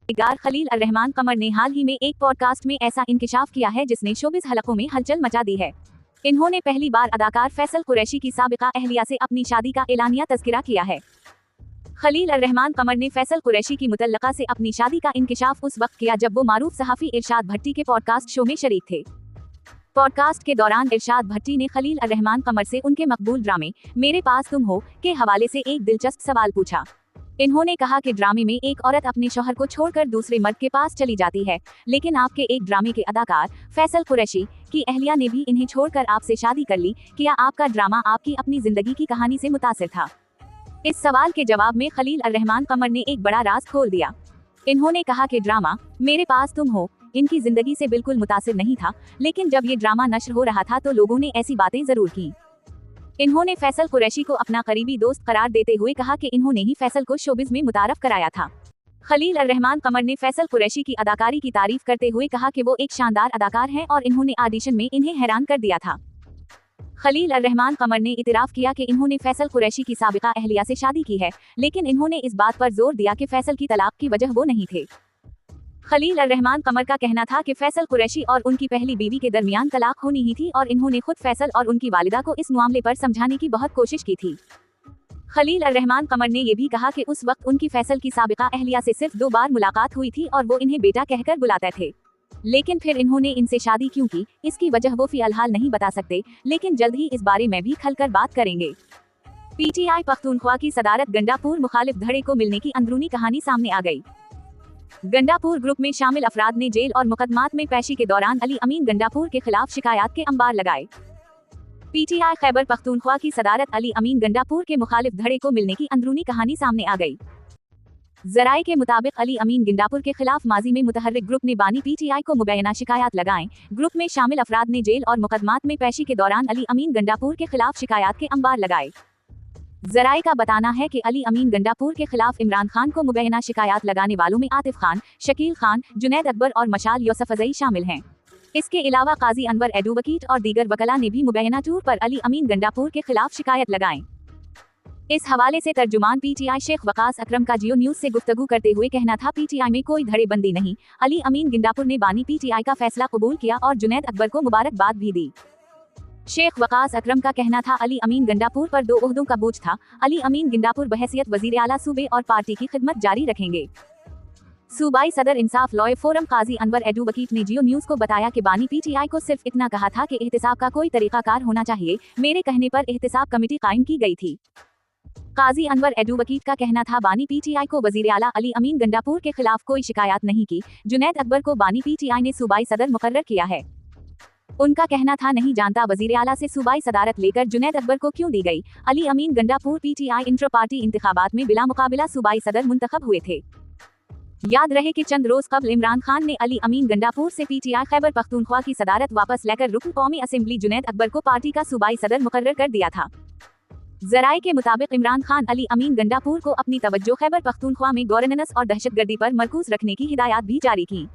गार खलील अर्रहमान कमर ने हाल ही में एक पॉडकास्ट में ऐसा इंकिशाफ किया है जिसने शोबिज़ हलकों में हलचल मचा दी है। इन्होंने पहली बार अदाकार फैसल कुरैशी की साबिका अहलिया से अपनी शादी का एलानिया तज़किरा किया है। खलील अर्रहमान कमर ने फैसल कुरैशी की मुतल्लका से अपनी शादी का इंकिशाफ उस वक्त किया जब वो मारूफ सहाफ़ी इरशाद भट्टी के पॉडकास्ट शो में शरीक थे। पॉडकास्ट के दौरान इरशाद भट्टी ने खलील अर्रहमान कमर से उनके मकबूल ड्रामे मेरे पास तुम हो के हवाले से एक दिलचस्प सवाल पूछा। इन्होंने कहा कि ड्रामे में एक औरत अपने शौहर को छोड़कर दूसरे मर्द के पास चली जाती है, लेकिन आपके एक ड्रामे के अदाकार फैसल कुरैशी की अहलिया ने भी इन्हें छोड़कर आपसे शादी कर ली। क्या आपका ड्रामा आपकी अपनी जिंदगी की कहानी से मुतासिर था? इस सवाल के जवाब में खलील अर्रहमान कमर ने एक बड़ा राज खोल दिया। इन्होंने कहा कि ड्रामा मेरे पास तुम हो इनकी जिंदगी से बिल्कुल मुतासिर नहीं था, लेकिन जब ये ड्रामा नश्र हो रहा था तो लोगों ने ऐसी बातें जरूर की। इन्होंने फैसल कुरैशी को अपना करीबी दोस्त करार देते हुए कहा कि इन्होंने ही फैसल को शोबिज़ में मुतारफ कराया था। खलील अर्रहमान कमर ने फैसल कुरैशी की अदाकारी की तारीफ करते हुए कहा कि वो एक शानदार अदाकार हैं और इन्होंने ऑडिशन में इन्हें हैरान कर दिया था। खलील अर्रहमान कमर ने इतराफ किया कि इन्होंने फैसल कुरैशी की साबिका अहलिया से शादी की है, लेकिन इन्होंने इस बात पर जोर दिया कि फैसल की तलाक की वजह वो नहीं थे। खलील अर्रहमान कमर का कहना था कि फैसल कुरैशी और उनकी पहली बीवी के दरमियान तलाक होनी ही थी और इन्होंने खुद फैसल और उनकी वालिदा को इस मामले पर समझाने की बहुत कोशिश की थी। खलील अर्रहमान कमर ने ये भी कहा कि उस वक्त उनकी फैसल की साबिका अहलिया से सिर्फ 2 बार मुलाकात हुई थी और वो इन्हें बेटा कहकर बुलाते थे, लेकिन फिर इन्होंने इनसे शादी क्यों की, इसकी वजह वो फिलहाल नहीं बता सकते, लेकिन जल्द ही इस बारे में भी खुलकर बात करेंगे। पीटीआई पख्तूनख्वा की सदारत गंडापुर मुखालिफ धड़े को मिलने की अंदरूनी कहानी सामने आ गई। गंडापुर ग्रुप में शामिल अफराद ने जेल और मुकदमात में पेशी के दौरान अली अमीन गंडापुर के खिलाफ शिकायत के अंबार लगाए। पीटीआई खैबर पख्तूनख्वा की सदारत अली अमीन गंडापुर के मुखालिफ धड़े को मिलने की अंदरूनी कहानी सामने आ गई। जराये के मुताबिक अली अमीन गंडापुर के खिलाफ माजी में मुतहर्रिक ग्रुप ने बानी पीटीआई को मुबैना शिकायत लगाएं। ग्रुप में शामिल अफराद ने जेल और मुकदमात में पेशी के दौरान अली अमीन गंडापुर के खिलाफ शिकायत के अंबार लगाए। जराये का बताना है कि अली अमीन गंडापुर के खिलाफ इमरान खान को मुबैना शिकायत लगाने वालों में आतिफ खान, शकील खान, जुनैद अकबर और मशाल यूसुफजई शामिल हैं। इसके अलावा काजी अनवर एडवोकेट और दीगर वकला ने भी मुबैना टूर पर अली अमीन गंडापुर के खिलाफ शिकायत लगाएं। इस हवाले से तर्जुमान पीटीआई शेख वकास अकरम का जियो न्यूज से गुफ्तगू करते हुए कहना था, पीटीआई में कोई धड़ेबंदी नहीं, अली अमीन गंडापुर ने बानी पीटीआई का फैसला कबूल किया और जुनैद अकबर को मुबारकबाद भी दी। शेख वकास अकरम का कहना था, अली अमीन गंडापुर पर 2 ओहदों का बोझ था, अली अमीन गंडापुर बहैसियत वजीर आला सूबे और पार्टी की खिदमत जारी रखेंगे। सूबाई सदर इंसाफ लॉ फोरम काजी अनवर एडवोकेट ने जियो न्यूज को बताया कि बानी पीटीआई को सिर्फ इतना कहा था कि एहतिसाब का कोई तरीकाकार होना चाहिए, मेरे कहने पर एहतिसाब कमेटी कायम की गई थी। काजी अनवर एडवोकेट का कहना था, बानी पीटीआई को वजीर आला अली अमीन गंडापुर के खिलाफ कोई शिकायत नहीं की, जुनैद अकबर को बानी पीटीआई ने सूबाई सदर मुकर्रर किया है। उनका कहना था, नहीं जानता वजीर आला से सूबाई सदारत लेकर जुनैद अकबर को क्यों दी गई। अली अमीन गंडापुर पीटीआई इंटर पार्टी इंतखाबात में बिला मुकाबिला सूबाई सदर मुंतखब हुए थे। याद रहे कि चंद रोज कबल इमरान खान ने अली अमीन गंडापुर से पीटीआई खैबर पख्तूनख्वा की सदारत वापस लेकर रुकन कौमी असेंबली जुनैद अकबर को पार्टी का सूबाई सदर मुकर्रर कर दिया था। जराये के मुताबिक इमरान खान अली अमीन गंडापुर को अपनी तवज्जो खैबर पख्तूनख्वा में गवर्नेंस और दहशतगर्दी पर मरकूज रखने की हिदायत भी जारी की।